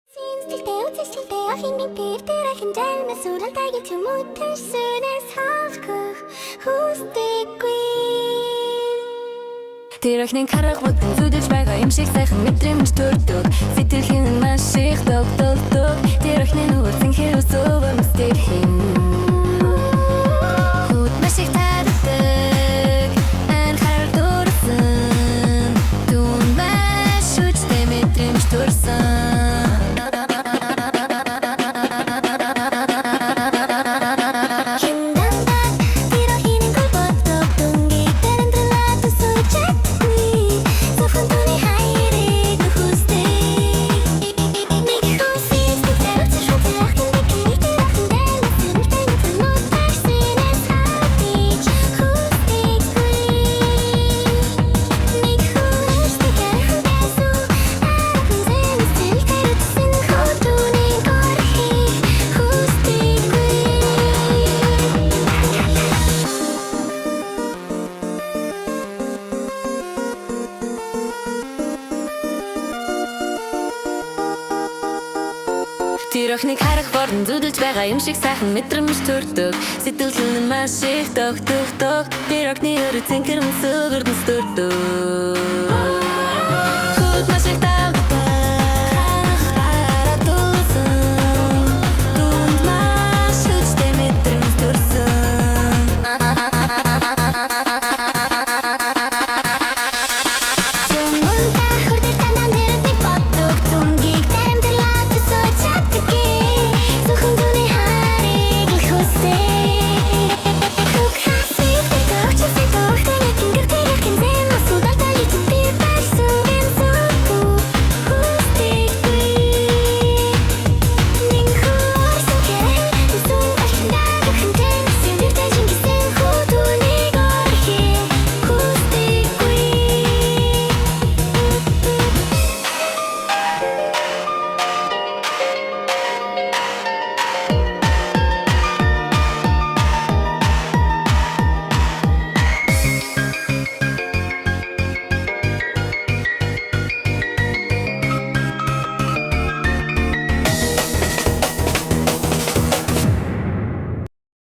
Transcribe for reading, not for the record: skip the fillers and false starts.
Sindstilтэй үзэсгэлэнтэй ахингийн тэр ахин жаймас үрэлтэйг чүмүтэн сүнэс хавхах хүсдэггүй. Тэр ахнын харах бүхэн зүдэж байгаа юм шиг сайхан мэдрэмж төрдөг. Сэтгэлхэн нь маш их тогтолдог. Тэр ахнын үрсэн хэрэг сувар мстэрхэн хүүд маш их тарадаг. Ан харал дурсан түн маш хүчтэй мэдрэмж төрсөн. Тэр охиныг харах борон зүдэлж байгаа юм шиг сайхан мэдрэмж төрдөг. Сэтгэлхэн нь маш их тогтдог. Тэр охины өрөө цэнхэр мөсөөр дөстөрдөг.